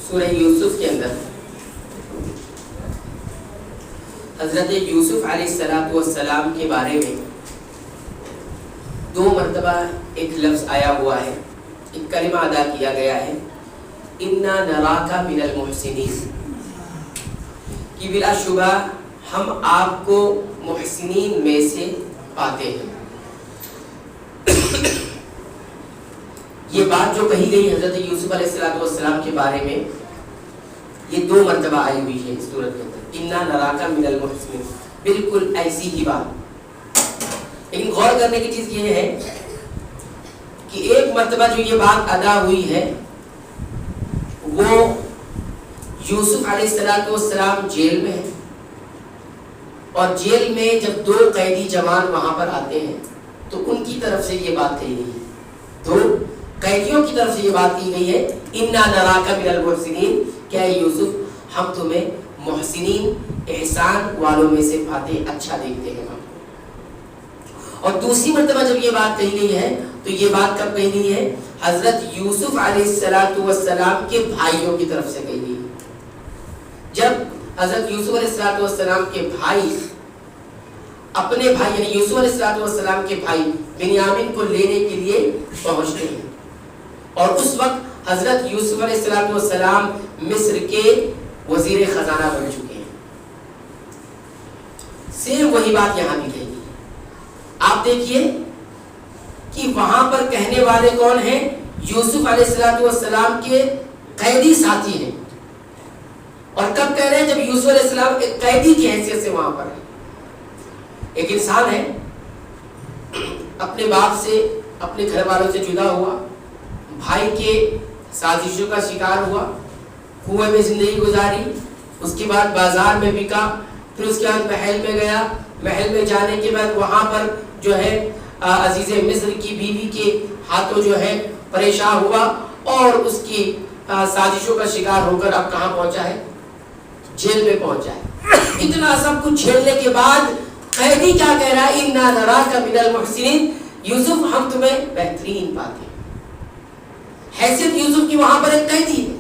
سورہ یوسف کے اندر حضرت یوسف علیہ السلام کے بارے میں 2 مرتبہ ایک لفظ آیا ہوا ہے، ایک کلمہ ادا کیا گیا ہے، اِنَّا نَرَاكَ مِنَ الْمُحْسِنِينَ، کہ بلا شبہ ہم آپ کو محسنین میں سے پاتے ہیں۔ یہ بات جو کہی گئی حضرت یوسف علیہ السلام کے بارے میں یہ 2 مرتبہ آئی ہوئی ہے اس سورت کے اندر، اِنَّا نَرَاكَ مِنَ الْمُحْسِنِينَ، بالکل ایسی ہی بات۔ لیکن غور کرنے کی چیز یہ ہے کہ ایک مرتبہ جو یہ بات ادا ہوئی ہے وہ یوسف علیہ السلام جیل میں ہے، اور جیل میں جب 2 قیدی جوان وہاں پر آتے ہیں تو ان کی طرف سے یہ بات کہی گئی ہے، 2 قیدیوں کی طرف سے یہ بات کی گئی ہے، اِنَّا نَرَاكَ مِنَ الْمُحْسِنِينَ، کیا یوسف ہم تمہیں محسنین احسان والوں میں سے پاتے، اچھا دیکھتے ہیں ہم۔ اور دوسری مرتبہ جب یہ بات کہی گئی ہے تو یہ بات کب کہی گئی ہے؟ حضرت یوسف علیہ السلام کے بھائیوں کی طرف سے کہی گئی ہے۔ جب حضرت یوسف علیہ السلام کے بھائی اپنے بھائی یعنی یوسف علیہ السلام کے بھائی بنیامین کو لینے کے لیے پہنچتے ہیں، اور اس وقت حضرت یوسف علیہ السلام مصر کے وزیر خزانہ بن چکے ہیں۔ سیم وہی بات یہاں بھی کہی گئی۔ آپ دیکھیے کہ وہاں پر کہنے والے کون ہیں؟ یوسف علیہ السلام کے قیدی ساتھی ہیں، اور کب کہہ رہے ہیں؟ جب یوسف علیہ السلام ایک قیدی کی حیثیت سے وہاں پر ہے۔ ایک انسان ہے، اپنے باپ سے اپنے گھر والوں سے جدا ہوا، بھائی کے سازشوں کا شکار ہوا، کنویں میں زندگی گزاری، اس کے بعد بازار میں بکا، پھر اس کے بعد محل میں گیا، محل میں جانے کے بعد وہاں پر جو ہے عزیز مصر کی بیوی کے ہاتھوں جو ہے پریشان ہوا، اور اس کی سازشوں کا شکار ہو کر اب کہاں پہنچا ہے؟ جیل میں پہنچا ہے۔ اتنا سب کچھ جھیلنے کے بعد قیدی کیا کہہ رہا ہے؟ اِنَّا نَرَاكَ مِنَ الْمُحْسِنِينَ، یوسف ہم تمہیں بہترین پاتے ہیں۔ حیثیت یوسف کی وہاں پر ایک قیدی ہے،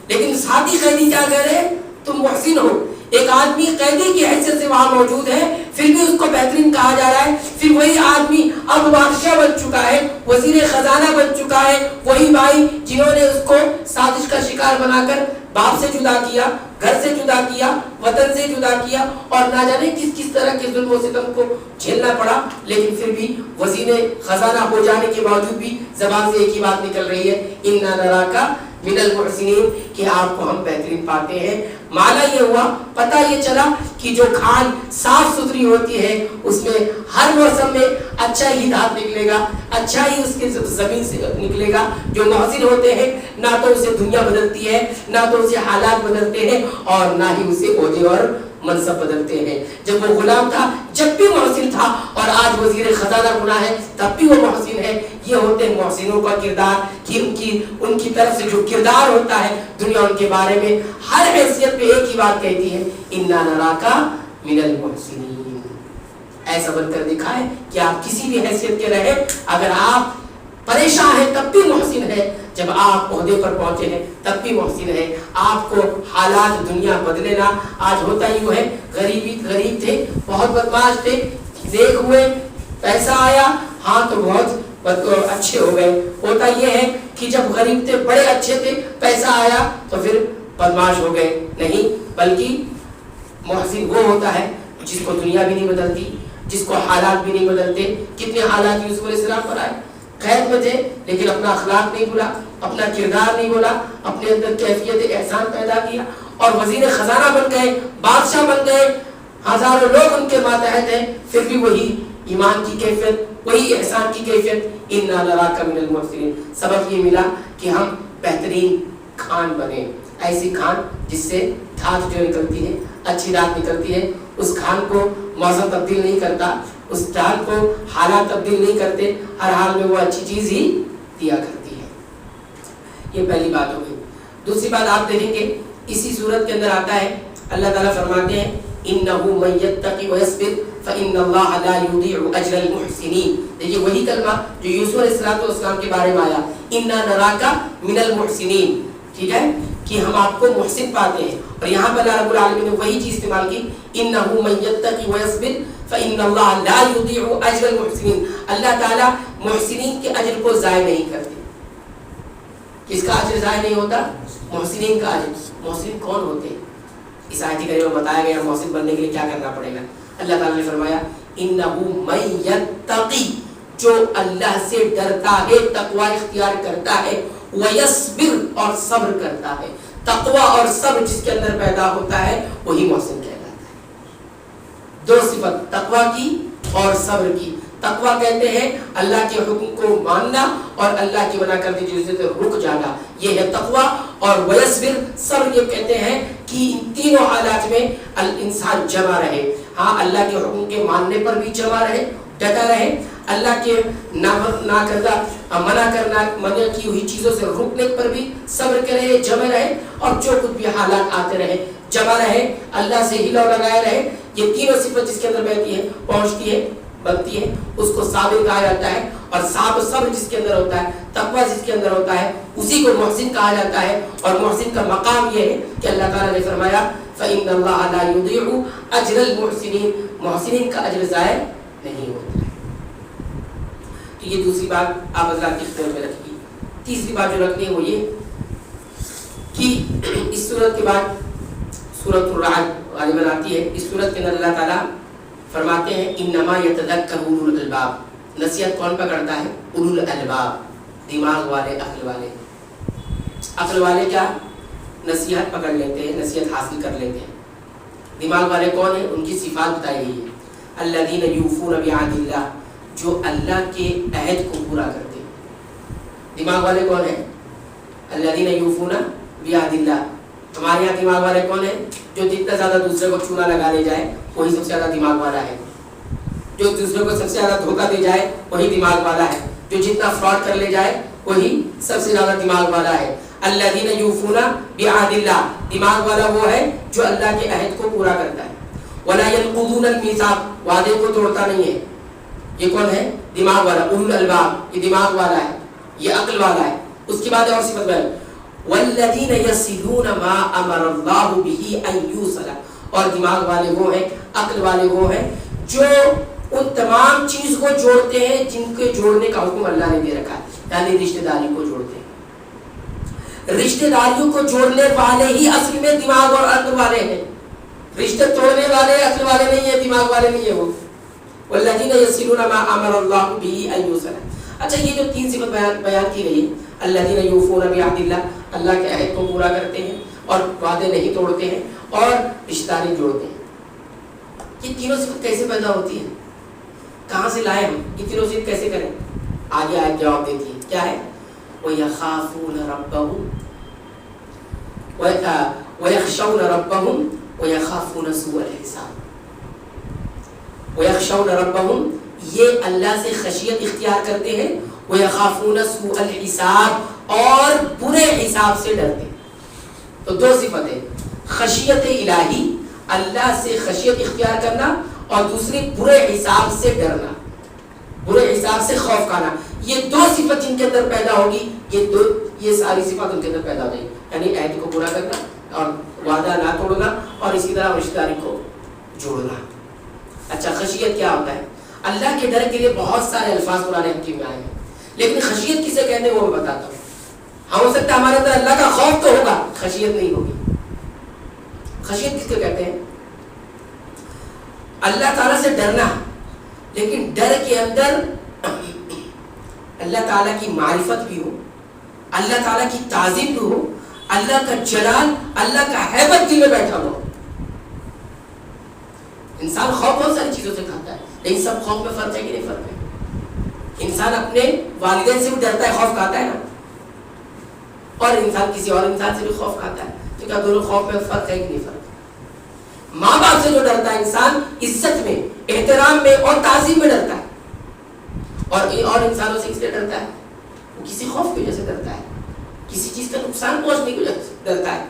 لیکن ساتھی قیدی کیا کہہ رہے ہیں؟ تم محسن ہو۔ ایک آدمی قیدی کی حیثیت سے وہاں موجود ہے، پھر بھی اس کو بہترین کہا جا رہا ہے۔ پھر وہی آدمی اب بادشاہ بن چکا ہے، وزیر خزانہ بن چکا ہے، وہی بھائی جنہوں نے اس کو سازش کا شکار بنا کر باپ سے جدا کیا، گھر سے جدا کیا، وطن سے جدا کیا، اور نہ جانے کس کس طرح کے ظلم و ستم کو جھیلنا پڑا، لیکن پھر بھی وزیر خزانہ ہو جانے کے باوجود بھی زبان سے ایک ہی بات نکل رہی ہے، اِنَّا نَرَاكَ مِنَ الْمُحْسِنِينَ، کہ آپ کو ہم بہترین پاتے ہیں۔ معنی یہ ہوا، پتہ یہ چلا کہ جو کھان صاف ستھری ہوتی ہے اس میں ہر موسم میں اچھا ہی دھات نکلے گا، اچھا ہی اس کے زمین سے نکلے گا۔ جو محسن ہوتے ہیں نہ تو اسے دنیا بدلتی ہے، نہ تو اسے حالات بدلتے ہیں، اور نہ ہی اسے عہدے اور منصب بدلتے ہیں۔ جب وہ غلام تھا جب بھی محسن تھا، اور آج وزیر خزانہ بنا ہے تب بھی وہ محسن ہے۔ یہ ہوتے ہیں محسنوں کا کردار، کہ ان کی طرف سے جو کردار ہوتا ہے دنیا ان کے بارے میں ہر حیثیت پہ ایک ہی بات کہتی ہے، اِنَّا نَرَاكَ مِنَ الْمُحْسِنِينَ۔ ایسا بن کر دکھائے کہ آپ کسی بھی حیثیت کے رہے، اگر آپ پریشان ہیں تب بھی محسن ہے، جب آپ عہدے پر پہنچے ہیں تب بھی محسن ہے۔ آپ کو حالات دنیا بدلے نہ، آج ہوتا ہی وہ ہے، غریب تھے، بہت بدماش تھے، نیک ہوئے، پیسہ آیا، ہاں تو بہت اچھے ہو گئے۔ ہوتا یہ ہے کہ جب غریب تھے بڑے اچھے تھے، پیسہ آیا تو پھر بدماش ہو گئے۔ نہیں، بلکہ محسن وہ ہوتا ہے جس کو دنیا بھی نہیں بدلتی، جس کو حالات بھی نہیں بدلتے۔ کتنے حالات یوسف علیہ السلام پر آئے، قید میں تھے لیکن اپنا اخلاق نہیں بھولا، اپنا کردار نہیں بولا، اپنے اندر کیفیت احسان پیدا کیا، اور وزیر خزانہ بن گئے، بادشاہ بن گئے، ہزاروں لوگ ان کے ماتحت ہیں، پھر بھی وہی ایمان کی کیفیت، وہی احسان کی کیفیت، اِنَّا نَرَاكَ مِنَ الْمُحْسِنِينَ۔ سبق یہ ملا کہ ہم بہترین کھان بنے، ایسی کھان جس سے دھات جو نکلتی ہے، اچھی دھات نکلتی ہے، اس کھان کو موسم تبدیل نہیں کرتا، اس دھات کو حالات تبدیل نہیں کرتے، ہر حال میں وہ اچھی چیز ہی دیا کرتی ہے۔ یہ پہلی بات ہو گئی۔ دوسری بات آپ دیکھیں گے اسی صورت کے اندر آتا ہے، اللہ تعالیٰ فرماتے ہیں إِنَّهُ مَن يَتَّقِ وَيَصْبِرْ فَإِنَّ اللَّهَ لَا يُضِيعُ أَجْرَ الْمُحْسِنِينَ۔ دیکھیے وہی کلمہ جو یوسف علیہ السلام کے بارے میں آیا، إِنَّا نَرَاكَ مِنَ الْمُحْسِنِينَ، ٹھیک ہے، کہ ہم آپ کو محسن پاتے ہیں. اور یہاں پر اللہ رب العالمین نے وہی چیز استعمال کی, انہ من یتقی ویصبر فان اللہ لا یضیع اجر المحسنین. اللہ تعالیٰ محسنین کے اجر کو ضائع نہیں کرتے. کس کا اجر ضائع نہیں ہوتا؟ محسنین کا اجر. محسن کون ہوتے ہیں؟ اس آیت کریمہ میں بتایا گیا محسن بننے کے لیے کیا کرنا پڑے گا. اللہ تعالیٰ نے فرمایا انہ من یتقی, جو اللہ سے ڈرتا ہے, تقوی اختیار کرتا ہے, ویصبر اور صبر کرتا ہے. تقوی اور صبر جس کے اندر پیدا ہوتا ہے وہی محسن کہلاتا ہے. دو صفت تقوی کی اور صبر کی. تقوی کہتے ہیں اللہ کے حکم کو ماننا اور اللہ کی منع کردہ چیزوں سے رک جانا, یہ ہے تقوی. اور ویصبر, صبر یہ کہتے ہیں کہ ان تینوں حالات میں انسان جمع رہے. ہاں, اللہ کے حکم کے ماننے پر بھی جمع رہے, ڈٹا رہے, اللہ کے منع کی ہوئی چیزوں سے رکنے پر بھی صبر کرے, جمع رہے, اور جو کچھ بھی حالات آتے رہے جمع رہے, اللہ سے ہلا لگائے رہے. یہ تینوں صفت جس کے اندر بہتی ہے, پہنچتی ہے, بنتی ہے, اس کو صابر کہا جاتا ہے. اور صبر جس کے اندر ہوتا ہے, تقوی جس کے اندر ہوتا ہے, اسی کو محسن کہا جاتا ہے. اور محسن کا مقام یہ ہے کہ اللہ تعالیٰ نے فرمایا فإن اللہ لا یضیع اجر المحسنین, محسنین کا اجر ضائع نہیں ہوتا ہے. تو یہ دوسری بات آپ حضرات کی خدمت میں رکھیے. تیسری بات جو رکھنی ہے وہ یہ کہ اس سورت کے بعد سورۃ الرعد غالباً آتی ہے. اس سورت کے اندر اللہ تعالیٰ فرماتے ہیں انما یتذکر اولو الالباب. نصیحت کون پکڑتا ہے؟ اولو الالباب, دماغ والے, عقل والے. عقل والے کیا نصیحت پکڑ لیتے ہیں, نصیحت حاصل کر لیتے ہیں. دماغ والے کون ہیں؟ ان کی صفات بتائی گئی ہے. الذین یوفون بعہد اللہ, جو اللہ کے عہد کو پورا کرتے ہیں. دماغ والے کون ہیں؟ الذین یوفون بعہد اللہ. ہمارے یہاں دماغ والے کون ہیں؟ جو جتنا زیادہ دوسرے کو چونا لگا لے جائے وہی سب سے زیادہ دماغ والا ہے. جو دوسرے کو سب سے زیادہ دھوکہ دے جائے وہی دماغ والا ہے. جو جتنا فراڈ کر لے جائے وہی سب سے زیادہ دماغ والا ہے. الذین یوفون بعہد اللہ, دماغ والا وہ ہے جو اللہ کے عہد کو پورا کرتا ہے. ولا ینقضون المیثاق, وعدے کو توڑتا نہیں ہے. یہ کون ہے؟ دماغ والا. اولو الالباب, یہ دماغ والا ہے, یہ عقل والا ہے. اس کے بعد اور صفت بیان والذین یصلون ما امر اللہ به ان یوصل, اور دماغ والے وہ ہیں, عقل والے وہ ہیں جو ان تمام چیز کو جوڑتے ہیں جن کے جوڑنے کا حکم اللہ نے دے رکھا ہے. یعنی رشتہ داری کو جوڑتے ہیں. رشتہ داریوں کو جوڑنے والے ہی اصل میں دماغ اور عقل والے ہیں. رشتہ توڑنے والے عقل والے نہیں ہیں, دماغ والے نہیں ہیں وہ. والذین یصلون ما امر اللہ به ان یوصل. اچھا, یہ جو تین صفت بیان کی گئی ہے, الذین یوفون بعہد اللہ, اللہ کے عہد کو پورا کرتے ہیں اور وعدے نہیں توڑتے ہیں اور رشتہ داری جوڑتے ہیں. یہ تینوں صفت کیسے پیدا ہوتی ہیں؟ کہاں سے لائے ہم یہ تینوں صفت کیسے کریں؟ آگے آیت جواب دیتی ہے. کیا ہے؟ وَيَخَافُونَ رَبَّهُمْ وَيَخْشَوْنَ رَبَّهُمْ وَيَخَافُونَ سُوءَ الْحِسَابِ. وَيَخْشَوْنَ رَبَّهُمْ, یہ اللہ سے خشیت اختیار کرتے ہیں. وَيَخَافُونَ سُوءَ الْحِسَابِ, اور برے حساب سے ڈرتے ہیں. تو دو صفتیں, خشیت الہی, اللہ سے خشیت اختیار کرنا, اور دوسری برے حساب سے ڈرنا, برے حساب سے خوف کھانا. یہ دو صفت جن کے اندر پیدا ہوگی, یہ ساری صفات ان کے اندر پیدا ہو جائیں. یعنی عہد کو پورا کرنا اور وعدہ نہ توڑنا, اور اسی طرح رشتہ داری کو جوڑنا. اچھا, خشیت کیا ہوتا ہے؟ اللہ کے ڈر کے لیے بہت سارے الفاظ قرآن حکیم میں آئے ہیں, لیکن خشیت کسے کہتے ہیں وہ میں بتاتا ہوں. ہاں, ہو سکتا ہے ہمارے اندر اللہ کا خوف تو ہوگا, خشیت نہیں ہوگی. خشیت کس کو کہتے ہیں؟ اللہ تعالیٰ سے ڈرنا, لیکن ڈر کے اندر اللہ تعالیٰ کی معرفت بھی ہو, اللہ تعالیٰ کی تعظیم بھی ہو, اللہ کا جلال, اللہ کا ہیبت دل میں بیٹھا ہو. انسان خوف بہت ساری چیزوں سے کھاتا ہے, لیکن سب خوف میں فرق ہے کہ نہیں فرق ہے؟ انسان اپنے والدین سے بھی ڈرتا ہے, خوف کھاتا ہے نا, اور انسان کسی اور انسان سے بھی خوف کھاتا ہے. تو کیا دونوں خوف میں فرق ہے کہ نہیں فرق؟ ماں باپ سے جو ڈرتا ہے انسان, عزت میں, احترام میں اور تعظیم میں ڈرتا ہے. اور انسانوں سے اس لیے ڈرتا ہے, وہ کسی خوف کی وجہ سے ڈرتا ہے, کسی چیز کا نقصان پہنچنے کی وجہ سے ڈرتا ہے.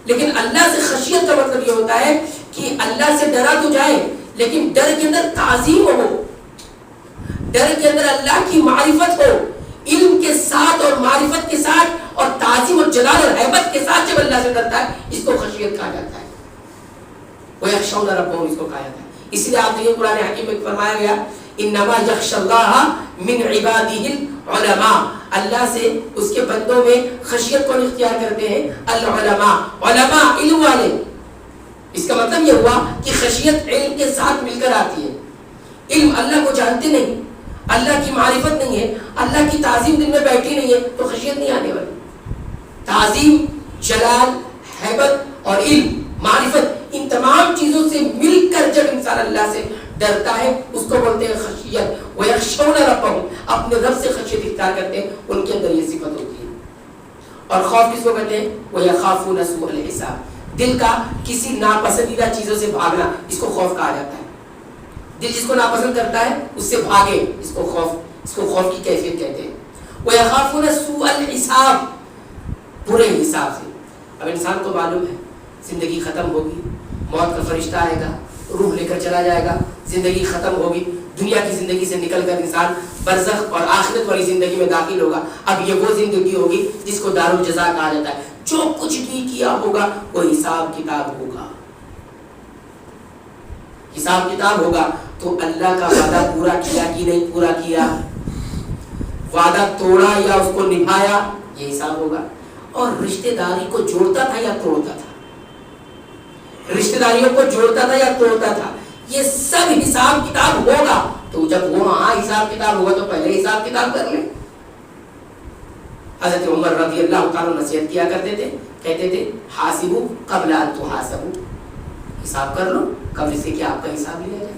لیکن اللہ سے خشیت کا مطلب یہ ہوتا ہے کہ اللہ سے ڈرا تو جائے, لیکن ڈر کے اندر تعظیم ہو, ڈر کے اندر اللہ کی معرفت ہو, علم کے ساتھ اور معرفت کے ساتھ اور تعظیم اور جلال اور ہیبت کے ساتھ جب اللہ سے ڈرتا ہے اس کو خشیت کہا جاتا ہے. وَيَخْشَوْنَ رَبَّهُمْ اس کو کہا جاتا ہے. اس لیے آپ دیکھیں قرآن حکیم میں فرمایا گیا انما یخشی اللہ من عباده العلماء. اللہ سے اس کے بندوں میں خشیت کون اختیار کرتے ہیں؟ العلماء. علماء علم والے. اس کا مطلب یہ ہوا کہ خشیت علم کے ساتھ مل کر آتی ہے. علم اللہ کو جانتے نہیں, اللہ کی معرفت نہیں ہے, اللہ کی تعظیم دل میں بیٹھی نہیں ہے تو خشیت نہیں آنے والی. تعظیم, جلال, ہیبت اور علم, معرفت, ان تمام چیزوں سے مل کر جب انسان اللہ سے ڈرتا ہے اس کو بولتے ہیں خشیت. وَيَخْشَوْنَ رَبَّهُمْ, اپنے رب سے خشیت اختیار کرتے ہیں, ان کے اندر یہ صفت ہوتی ہے. اور خوف کس کو کہتے ہیں؟ وَيَخَافُونَ سُوءَ الْحِسَابِ, دل کا کسی ناپسندیدہ چیزوں سے بھاگنا, اس کو خوف کہا جاتا ہے. دل جس کو ناپسند کرتا ہے اس سے بھاگے, اس کو خوف کی کیفیت کہتے ہیں. وَيَخَافُونَ سُوءَ الْحِسَابِ, برے حساب سے. اب انسان کو معلوم ہے زندگی ختم ہوگی, موت کا فرشتہ آئے گا, روح لے کر چلا جائے گا, زندگی ختم ہوگی, دنیا کی زندگی سے نکل کر انسان برزخ اور آخرت والی زندگی میں داخل ہوگا. اب یہ وہ زندگی ہوگی جس کو دار الجزا کہا جاتا ہے. جو کچھ بھی کیا ہوگا وہ حساب کتاب ہوگا. حساب کتاب ہوگا تو اللہ کا وعدہ پورا کیا کہ نہیں پورا کیا, وعدہ توڑا یا اس کو نبھایا, یہ حساب ہوگا. اور رشتہ داری کو جوڑتا تھا یا توڑتا تھا, رشتہ داریوں کو جوڑتا تھا یا توڑتا تھا, یہ سب حساب کتاب ہوگا. تو جب وہاں حساب کتاب ہوگا تو پہلے حساب کتاب کر لیں. حضرت عمر رضی اللہ تعالیٰ نصیحت کیا کرتے تھے, کہتے تھے حاسبو قبل ان تحاسبو, حساب کر لو قبل سے کہ آپ کا حساب لیا جائے.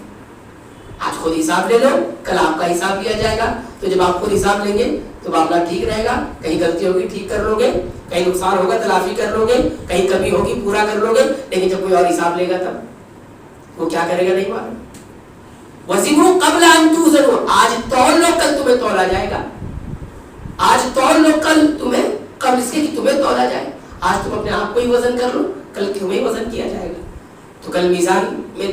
آج خود حساب لے لو, کل آپ کا حساب لیا جائے گا. تو جب آپ خود حساب لیں گے تو معاملہ ٹھیک رہے گا, کہیں غلطی ہوگی ٹھیک کر لو گے, کہیں نقصان ہوگا تلافی کر لو گے, کہیں کمی ہوگی پورا کر لو گے. لیکن جب کوئی اور حساب لے گا تب وہ کیا کرے گا نہیں معلوم. وزنوا قبل ان توزنوا, آج تول لو کل تمہیں تولا جائے گا. آج تول لو کل تمہیں, قبل اس کے کہ تمہیں تولا جائے. آج تم اپنے آپ کو ہی وزن کر لو, کل تمہیں وزن کیا جائے گا. تو کل میزان میں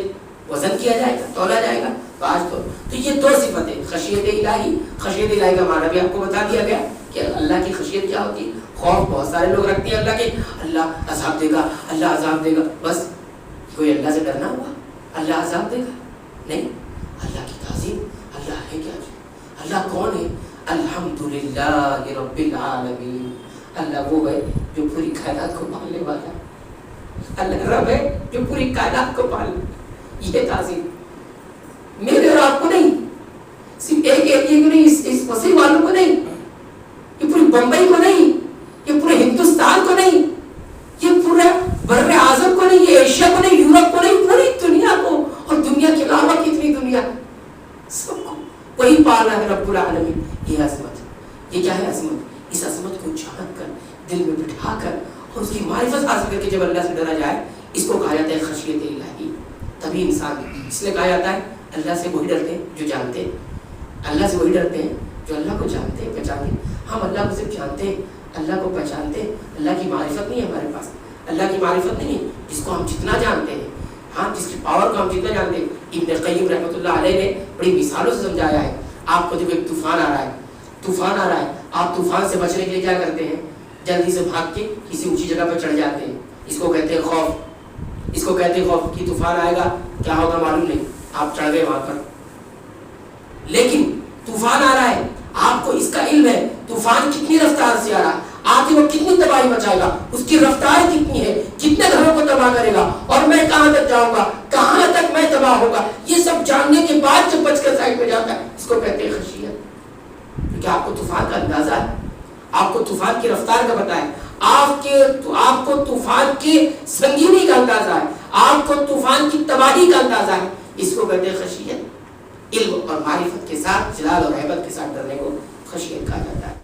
وزن کیا جائے گا, تولا جائے گا. تو آج تو یہ دو صفتیں, خشیت الہی. خشیت الہی کا معنی بھی آپ کو بتا دیا گیا کہ اللہ کی خشیت کیا ہوتی ہے. خوف بہت سارے لوگ رکھتے ہیں اللہ کے, اللہ عذاب دے گا, اللہ عذاب دے گا. بس کوئی اللہ سے ڈرنا ہوا, اللہ عذاب دے گا نہیں. اللہ کی تعظیم, اللہ ہے کیا, اللہ کون ہے؟ الحمدللہ رب العالمین. اللہ وہ ہے جو پوری کائنات کو پالنے والا ہے. اللہ رب ہے جو پوری کائنات کو پالنے. یہ تعظیم میرے اور آپ کو نہیں, صرف ایک ایریا کو نہیں, اس وسیع والوں کو نہیں, یہ پوری بمبئی کو نہیں, یہ پورے ہندوستان کو نہیں, یہ پورے بر اعظم کو نہیں, یہ ایشیا کو نہیں, یورپ کو نہیں, پوری دنیا کو, اور دنیا کے علاوہ کتنی دنیا, سب کو وہی پالنا ہے رب العالمین. یہ عظمت, یہ کیا ہے عظمت؟ اس عظمت کو جان کر دل میں بٹھا کر اور اس کی معرفت حاصل کر کے جب اللہ سے ڈرا جائے اس کو کہا جاتا ہے خشیت الہی. تبھی انسان, اس لیے کہا جاتا ہے اللہ سے وہی ڈرتے ہیں جو جانتے ہیں, اللہ سے وہی ڈرتے ہیں جو اللہ کو جانتے ہیں پہچانتے ہیں. ہم اللہ کو صرف جانتے ہیں, اللہ کو پہچانتے ہیں, اللہ کی معرفت نہیں ہے ہمارے پاس. اللہ کی معرفت نہیں ہے جس کو ہم جتنا جانتے ہیں, ہاں جس کی پاور کو ہم جتنا جانتے ہیں. ابن قیم رحمۃ اللہ علیہ نے بڑی مثالوں سے سمجھایا ہے. آپ کو جب ایک طوفان آ رہا ہے, طوفان آ رہا ہے, آپ طوفان سے بچنے کے لیے کیا کرتے ہیں؟ جلدی سے بھاگ کے کسی اونچی جگہ پہ چڑھ جاتے ہیں. اس کو کہتے ہیں خوف, اس کو کہتے ہیں خوف کہ طوفان آئے گا, کیا ہوگا معلوم نہیں, آپ چڑھ گئے وہاں پر. لیکن طوفان آ رہا ہے, آپ کو اس کا علم ہے طوفان کتنی رفتار سے آ رہا ہے, آگے وہ کتنی تباہی مچائے گا, اس کی رفتار کتنی ہے, کتنے گھروں کو تباہ کرے گا, اور میں کہاں تک جاؤں گا, کہاں تک میں تباہ ہوگا. یہ سب جاننے کے بعد جب بچ کر سائڈ پہ جاتا ہے اس کو کہتے ہیں خشیت. کیونکہ آپ کو طوفان کا اندازہ ہے, آپ کو طوفان کی رفتار کا پتہ ہے, آپ کو طوفان کی سنگینی کا اندازہ ہے, آپ کو طوفان کی تباہی کا اندازہ ہے. اس کو کہتے ہیں خشیت. علم اور معرفت کے ساتھ, جلال اور ہیبت کے ساتھ ڈرنے کو خشیت کہا جاتا ہے.